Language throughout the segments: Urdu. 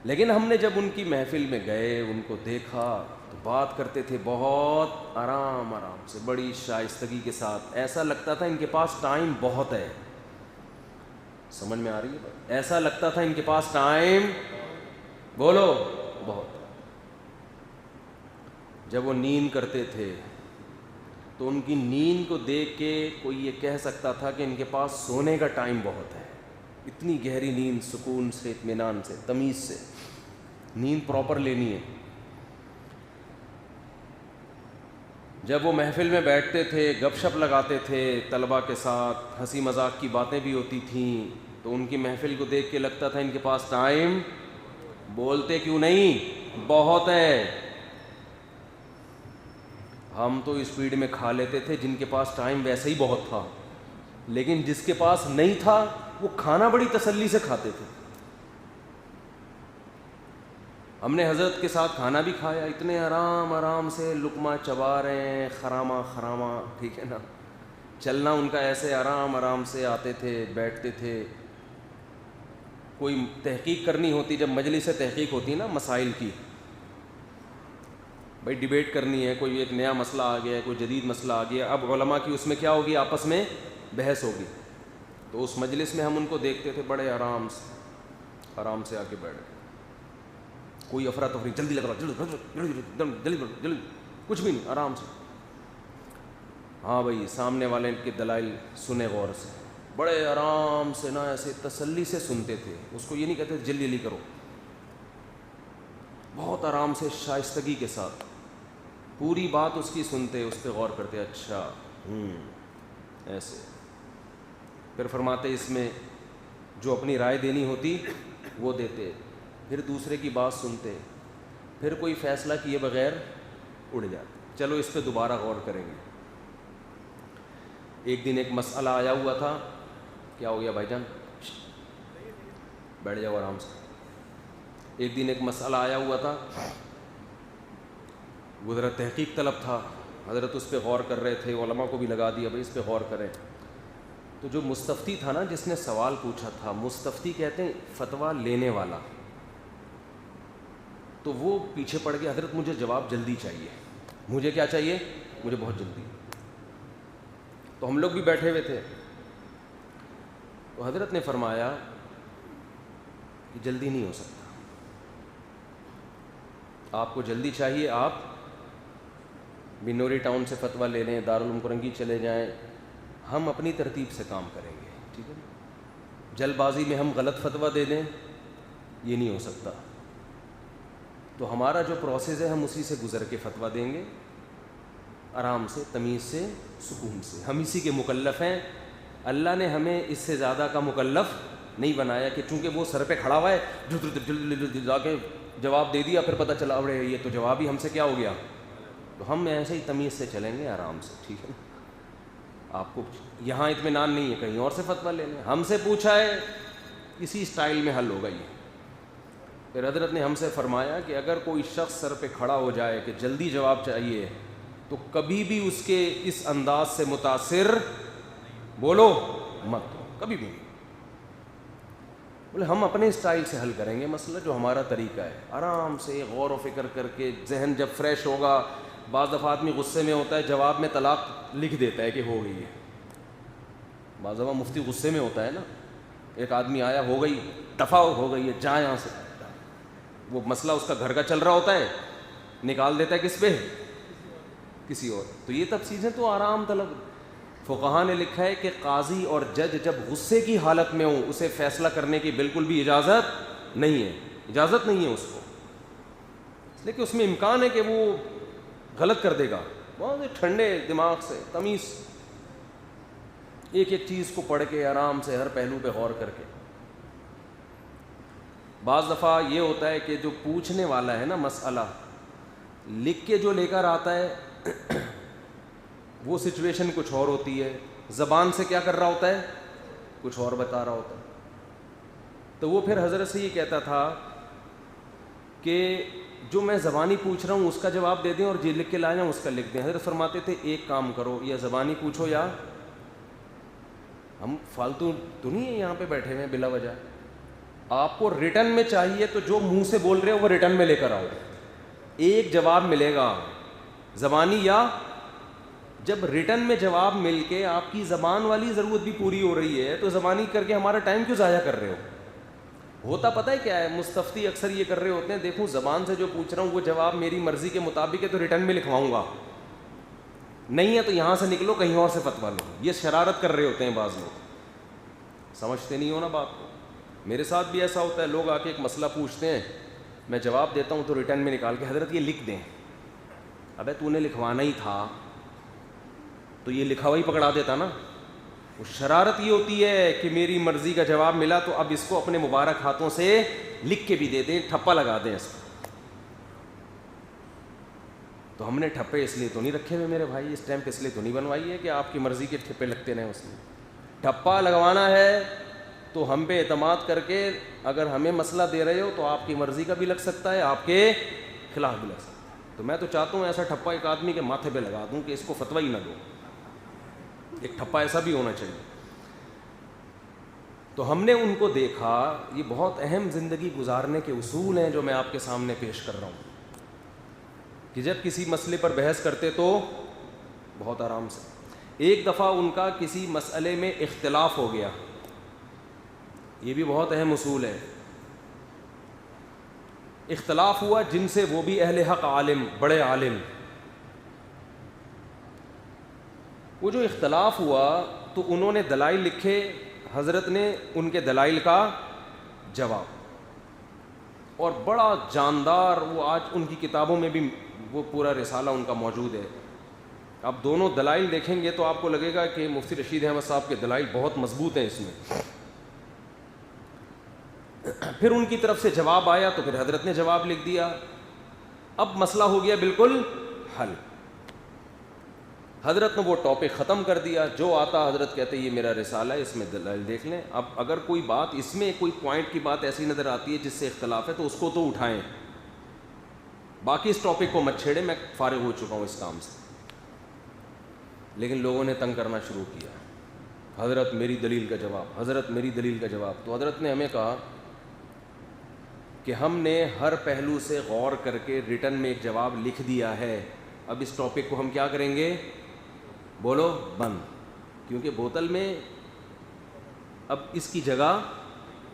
لیکن ہم نے جب ان کی محفل میں گئے, ان کو دیکھا تو بات کرتے تھے بہت آرام آرام سے, بڑی شائستگی کے ساتھ. ایسا لگتا تھا ان کے پاس ٹائم بہت ہے. سمجھ میں آ رہی ہے بات؟ ایسا لگتا تھا ان کے پاس ٹائم, بولو, بہت. جب وہ نیند کرتے تھے تو ان کی نیند کو دیکھ کے کوئی یہ کہہ سکتا تھا کہ ان کے پاس سونے کا ٹائم بہت ہے. اتنی گہری نیند, سکون سے, اطمینان سے, تمیز سے نیند پراپر لینی ہے. جب وہ محفل میں بیٹھتے تھے, گپ شپ لگاتے تھے طلباء کے ساتھ, ہنسی مذاق کی باتیں بھی ہوتی تھیں, تو ان کی محفل کو دیکھ کے لگتا تھا ان کے پاس ٹائم, بولتے کیوں نہیں, بہت ہے. ہم تو اسپیڈ میں کھا لیتے تھے, جن کے پاس ٹائم ویسے ہی بہت تھا, لیکن جس کے پاس نہیں تھا وہ کھانا بڑی تسلی سے کھاتے تھے. ہم نے حضرت کے ساتھ کھانا بھی کھایا, اتنے آرام آرام سے لقمہ چبا رہے ہیں, خرامہ خرامہ, ٹھیک ہے نا. چلنا ان کا ایسے آرام آرام سے, آتے تھے بیٹھتے تھے. کوئی تحقیق کرنی ہوتی, جب مجلس تحقیق ہوتی ہے نا مسائل کی, بھائی ڈیبیٹ کرنی ہے, کوئی ایک نیا مسئلہ آ گیا ہے, کوئی جدید مسئلہ آ گیا, اب علماء کی اس میں کیا ہوگی, آپس میں بحث ہوگی. تو اس مجلس میں ہم ان کو دیکھتے تھے بڑے آرام سے آ کے بیٹھ گئے. کوئی افراتفری, جلدی لگ رہا, جلدی, کچھ بھی نہیں, آرام سے. ہاں بھائی, سامنے والے کے دلائل سنے غور سے, بڑے آرام سے نا, ایسے تسلی سے سنتے تھے. اس کو یہ نہیں کہتے جلدی جلدی کرو, بہت آرام سے شائستگی کے ساتھ پوری بات اس کی سنتے, اس پہ غور کرتے, اچھا ایسے. پھر فرماتے اس میں جو اپنی رائے دینی ہوتی وہ دیتے, پھر دوسرے کی بات سنتے, پھر کوئی فیصلہ کیے بغیر اڑ جاتے. چلو اس پہ دوبارہ غور کریں گے. ایک دن ایک مسئلہ آیا ہوا تھا. کیا ہو گیا بھائی جان, بیٹھ جاؤ آرام سے. ایک دن ایک مسئلہ آیا ہوا تھا, وہ ذرا تحقیق طلب تھا. حضرت اس پہ غور کر رہے تھے, علماء کو بھی لگا دیا بھائی اس پہ غور کریں. تو جو مستفتی تھا نا, جس نے سوال پوچھا تھا, مستفتی کہتے ہیں فتویٰ لینے والا, تو وہ پیچھے پڑ گیا, حضرت مجھے جواب جلدی چاہیے. مجھے کیا چاہیے, مجھے بہت جلدی. تو ہم لوگ بھی بیٹھے ہوئے تھے. تو حضرت نے فرمایا کہ جلدی نہیں ہو سکتا, آپ کو جلدی چاہیے, آپ بنوری ٹاؤن سے فتویٰ لے لیں, دارالعلوم کرنگی چلے جائیں, ہم اپنی ترتیب سے کام کریں گے, ٹھیک ہے نا. جلد بازی میں ہم غلط فتویٰ دے دیں, یہ نہیں ہو سکتا. تو ہمارا جو پروسیس ہے, ہم اسی سے گزر کے فتویٰ دیں گے, آرام سے, تمیز سے, سکون سے. ہم اسی کے مکلف ہیں. اللہ نے ہمیں اس سے زیادہ کا مکلف نہیں بنایا کہ چونکہ وہ سر پہ کھڑا ہوا ہے, جلدی جا کے جواب دے دیا, پھر پتہ چلا ارے یہ تو جواب ہی ہم سے کیا ہو گیا. تو ہم ایسے ہی تمیز سے چلیں گے, آرام سے, ٹھیک ہے نا. آپ کو یہاں اطمینان نہیں ہے, کہیں اور سے فتویٰ لے لیں. ہم سے پوچھا ہے, اسی اسٹائل میں حل ہوگا یہ. پھر حضرت نے ہم سے فرمایا کہ اگر کوئی شخص سر پہ کھڑا ہو جائے کہ جلدی جواب چاہیے, تو کبھی بھی اس کے اس انداز سے متاثر, بولو, مت ہو, کبھی بھی نہیں. بولے ہم اپنے اسٹائل سے حل کریں گے مسئلہ, جو ہمارا طریقہ ہے, آرام سے غور و فکر کر کے. ذہن جب فریش ہوگا, بعض دفعہ آدمی غصے میں ہوتا ہے, جواب میں طلاق لکھ دیتا ہے کہ ہو گئی ہے. بعض دفعہ مفتی غصے میں ہوتا ہے نا, ایک آدمی آیا, ہو گئی, دفع ہو گئی ہے, جا یہاں سے. وہ مسئلہ اس کا گھر کا چل رہا ہوتا ہے, نکال دیتا ہے کس پہ, کسی اور. تو یہ تب چیزیں تو آرام طلب. فقہا نے لکھا ہے کہ قاضی اور جج جب غصے کی حالت میں ہوں, اسے فیصلہ کرنے کی بالکل بھی اجازت نہیں ہے, اجازت نہیں ہے اس کو, اس لیے کہ اس میں امکان ہے کہ وہ غلط کر دے گا. بہت ٹھنڈے دماغ سے, تمیز, ایک ایک چیز کو پڑھ کے آرام سے, ہر پہلو پہ غور کر کے. بعض دفعہ یہ ہوتا ہے کہ جو پوچھنے والا ہے نا مسئلہ, لکھ کے جو لے کر آتا ہے وہ سچویشن کچھ اور ہوتی ہے, زبان سے کیا کر رہا ہوتا ہے, کچھ اور بتا رہا ہوتا ہے. تو وہ پھر حضرت سے یہ کہتا تھا کہ جو میں زبانی پوچھ رہا ہوں اس کا جواب دے دیں, اور جو لکھ کے لائے ہیں اس کا لکھ دیں. حضرت فرماتے تھے ایک کام کرو, یا زبانی پوچھو, یا ہم فالتو تو نہیں ہے یہاں پہ بیٹھے ہوئے ہیں بلا وجہ, آپ کو ریٹرن میں چاہیے تو جو منہ سے بول رہے ہو وہ ریٹرن میں لے کر آؤ. ایک جواب ملے گا زبانی, یا جب ریٹرن میں جواب مل کے آپ کی زبان والی ضرورت بھی پوری ہو رہی ہے تو زبانی کر کے ہمارا ٹائم کیوں ضائع کر رہے ہو؟ ہوتا پتہ ہے کیا ہے, مستفتی اکثر یہ کر رہے ہوتے ہیں, دیکھوں زبان سے جو پوچھ رہا ہوں وہ جواب میری مرضی کے مطابق ہے تو ریٹرن میں لکھواؤں گا, نہیں ہے تو یہاں سے نکلو کہیں اور سے فتویٰ لو. یہ شرارت کر رہے ہوتے ہیں بعض لوگ, سمجھتے نہیں ہو نا بات کو. میرے ساتھ بھی ایسا ہوتا ہے, لوگ آ کے ایک مسئلہ پوچھتے ہیں, میں جواب دیتا ہوں تو ریٹرن میں نکال کے حضرت یہ لکھ دیں. ابے تو نے لکھوانا ہی تھا تو یہ لکھا ہوا ہی پکڑا دیتا نا. وہ شرارت یہ ہوتی ہے کہ میری مرضی کا جواب ملا تو اب اس کو اپنے مبارک ہاتھوں سے لکھ کے بھی دے دیں, ٹھپا لگا دیں اس کو. تو ہم نے ٹھپے اس لیے تو نہیں رکھے ہوئے میرے بھائی, اسٹیمپ اس لیے تو نہیں بنوائی ہے کہ آپ کی مرضی کے ٹھپے لگتے رہیں اس میں. ٹھپا لگوانا ہے تو ہم پہ اعتماد کر کے اگر ہمیں مسئلہ دے رہے ہو تو آپ کی مرضی کا بھی لگ سکتا ہے, آپ کے خلاف بھی لگ سکتا ہے. تو میں تو چاہتا ہوں ایسا ٹھپا ایک آدمی کے ماتھے پہ لگا دوں کہ اس کو فتویٰ ہی نہ دو. ایک ٹھپا ایسا بھی ہونا چاہیے. تو ہم نے ان کو دیکھا, یہ بہت اہم زندگی گزارنے کے اصول ہیں جو میں آپ کے سامنے پیش کر رہا ہوں, کہ جب کسی مسئلے پر بحث کرتے تو بہت آرام سے. ایک دفعہ ان کا کسی مسئلے میں اختلاف ہو گیا, یہ بھی بہت اہم اصول ہے. اختلاف ہوا جن سے وہ بھی اہل حق عالم, بڑے عالم. وہ جو اختلاف ہوا تو انہوں نے دلائل لکھے, حضرت نے ان کے دلائل کا جواب, اور بڑا جاندار, وہ آج ان کی کتابوں میں بھی وہ پورا رسالہ ان کا موجود ہے. آپ دونوں دلائل دیکھیں گے تو آپ کو لگے گا کہ مفتی رشید احمد صاحب کے دلائل بہت مضبوط ہیں اس میں. پھر ان کی طرف سے جواب آیا تو پھر حضرت نے جواب لکھ دیا. اب مسئلہ ہو گیا بالکل حل. حضرت نے وہ ٹاپک ختم کر دیا, جو آتا حضرت کہتے یہ میرا رسالہ ہے, اس میں دلائل دیکھ لیں. اب اگر کوئی بات اس میں کوئی پوائنٹ کی بات ایسی نظر آتی ہے جس سے اختلاف ہے تو اس کو تو اٹھائیں, باقی اس ٹاپک کو مت چھیڑیں, میں فارغ ہو چکا ہوں اس کام سے. لیکن لوگوں نے تنگ کرنا شروع کیا, حضرت میری دلیل کا جواب, حضرت میری دلیل کا جواب. تو حضرت نے ہمیں کہا کہ ہم نے ہر پہلو سے غور کر کے ریٹن میں ایک جواب لکھ دیا ہے, اب اس ٹاپک کو ہم کیا کریں گے, بولو بند. کیونکہ بوتل میں اب اس کی جگہ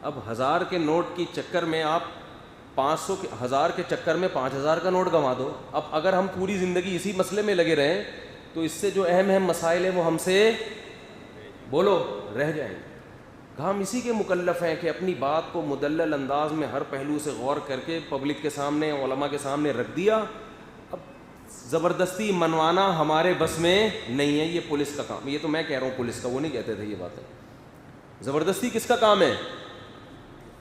اب 1000 کے نوٹ کی چکر میں آپ 500 کے 1000 کے چکر میں 5000 کا نوٹ گنوا دو. اب اگر ہم پوری زندگی اسی مسئلے میں لگے رہیں تو اس سے جو اہم اہم مسائل ہیں وہ ہم سے بولو رہ جائیں گے. ہم اسی کے مکلف ہیں کہ اپنی بات کو مدلل انداز میں ہر پہلو سے غور کر کے پبلک کے سامنے, علماء کے سامنے رکھ دیا. اب زبردستی منوانا ہمارے بس میں نہیں ہے, یہ پولیس کا کام. یہ تو میں کہہ رہا ہوں پولیس کا, وہ نہیں کہتے تھے یہ باتیں. زبردستی کس کا کام ہے,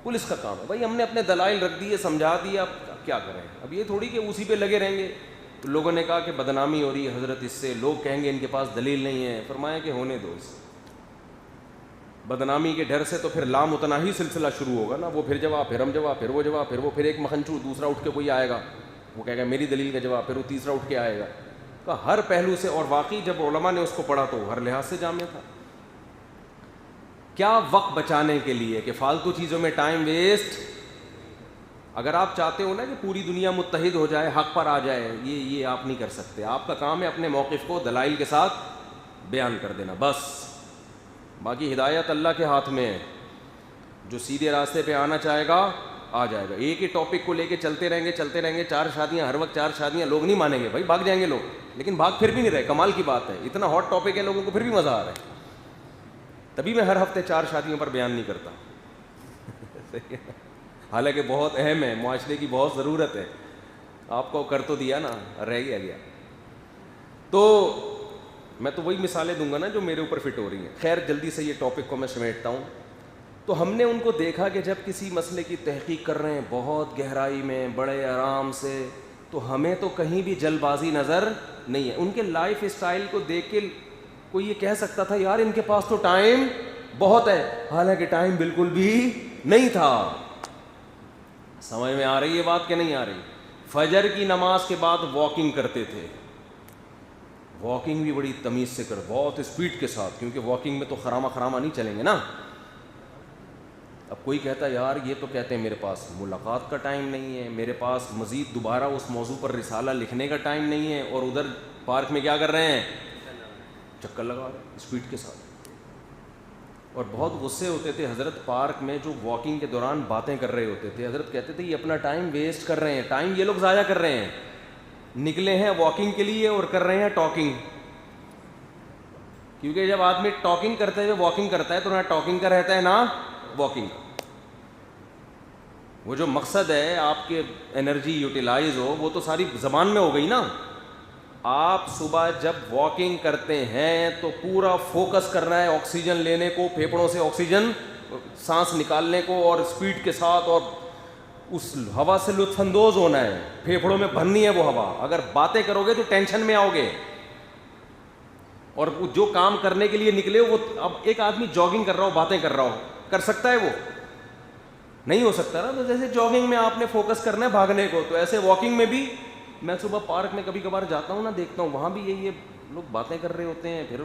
پولیس کا کام ہے. بھائی ہم نے اپنے دلائل رکھ دیے, سمجھا دیا, اب کیا کریں. اب یہ تھوڑی کہ اسی پہ لگے رہیں گے. تو لوگوں نے کہا کہ بدنامی ہو رہی ہے حضرت اس سے, لوگ کہیں گے ان کے پاس دلیل نہیں ہے. فرمایا کہ ہونے دو اس بدنامی کے ڈر سے, تو پھر لامتناہی سلسلہ شروع ہوگا نا. وہ پھر جواب, پھر ہم جواب, پھر وہ جواب, پھر وہ, پھر ایک مکھنچو دوسرا اٹھ کے کوئی آئے گا وہ کہے گا میری دلیل کا جواب, پھر وہ تیسرا اٹھ کے آئے گا. تو ہر پہلو سے, اور واقعی جب علماء نے اس کو پڑھا تو ہر لحاظ سے جامع تھا. کیا وقت بچانے کے لیے کہ فالتو چیزوں میں ٹائم ویسٹ. اگر آپ چاہتے ہو نا کہ پوری دنیا متحد ہو جائے, حق پر آ جائے, یہ آپ نہیں کر سکتے. آپ کا کام ہے اپنے موقف کو دلائل کے ساتھ بیان کر دینا بس. باقی ہدایت اللہ کے ہاتھ میں ہے, جو سیدھے راستے پہ آنا چاہے گا آ جائے گا. ایک ہی ٹاپک کو لے کے چلتے رہیں گے, 4 شادیاں ہر وقت 4 شادیاں, لوگ نہیں مانیں گے بھائی, بھاگ جائیں گے لوگ. لیکن بھاگ پھر بھی نہیں رہے, کمال کی بات ہے, اتنا ہاٹ ٹاپک ہے لوگوں کو پھر بھی مزہ آ رہا ہے. تبھی میں ہر ہفتے 4 شادیوں پر بیان نہیں کرتا حالانکہ بہت اہم ہے, معاشرے کی بہت ضرورت ہے. آپ کو کر تو دیا نا, رہ گیا. تو میں تو وہی مثالیں دوں گا نا جو میرے اوپر فٹ ہو رہی ہیں. خیر جلدی سے یہ ٹاپک کو میں سمیٹتا ہوں. تو ہم نے ان کو دیکھا کہ جب کسی مسئلے کی تحقیق کر رہے ہیں بہت گہرائی میں, بڑے آرام سے, تو ہمیں تو کہیں بھی جلد بازی نظر نہیں ہے. ان کے لائف اسٹائل کو دیکھ کے کوئی یہ کہہ سکتا تھا یار ان کے پاس تو ٹائم بہت ہے, حالانکہ ٹائم بالکل بھی نہیں تھا. سمجھ میں آ رہی ہے بات کہ نہیں آ رہی. فجر کی نماز کے بعد واکنگ کرتے تھے, واکنگ بھی بڑی تمیز سے کر, بہت اسپیڈ کے ساتھ, کیونکہ واکنگ میں تو خرامہ نہیں چلیں گے نا. اب کوئی کہتا ہے یار یہ تو کہتے ہیں میرے پاس ملاقات کا ٹائم نہیں ہے, میرے پاس مزید دوبارہ اس موضوع پر رسالہ لکھنے کا ٹائم نہیں ہے, اور ادھر پارک میں کیا کر رہے ہیں, چکر لگا رہے ہیں اسپیڈ کے ساتھ. اور بہت غصے ہوتے تھے حضرت پارک میں جو واکنگ کے دوران باتیں کر رہے ہوتے تھے. حضرت کہتے تھے یہ اپنا ٹائم ویسٹ کر رہے ہیں, ٹائم یہ لوگ ضائع کر رہے ہیں, نکلے ہیں واکنگ کے لیے اور کر رہے ہیں ٹاکنگ. کیونکہ جب آدمی ٹاکنگ کرتے ہوئے واکنگ کرتا ہے تو نہ ٹاکنگ کا رہتا ہے نہ واکنگ کا. وہ جو مقصد ہے آپ کے انرجی یوٹیلائز ہو وہ تو ساری زبان میں ہو گئی نا. آپ صبح جب واکنگ کرتے ہیں تو پورا فوکس کرنا ہے آکسیجن لینے کو, پھیپھڑوں سے آکسیجن سانس نکالنے کو, اور اسپیڈ کے ساتھ, اور اس ہوا سے لطف اندوز ہونا ہے, پھیپھڑوں میں بھرنی ہے وہ ہوا. اگر باتیں کرو گے تو ٹینشن میں آؤ گے. اور جو کام کرنے کے لیے نکلے ہو, وہ اب ایک آدمی جاگنگ کر رہا ہو باتیں کر رہا ہو, کر سکتا ہے وہ؟ نہیں ہو سکتا نا. تو جیسے جاگنگ میں آپ نے فوکس کرنا ہے بھاگنے کو, تو ایسے واکنگ میں بھی. میں صبح پارک میں کبھی کبھار جاتا ہوں نا, دیکھتا ہوں وہاں بھی یہی لوگ باتیں کر رہے ہوتے ہیں, پھر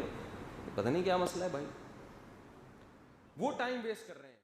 پتہ نہیں کیا مسئلہ ہے بھائی, وہ ٹائم ویسٹ کر رہے ہیں.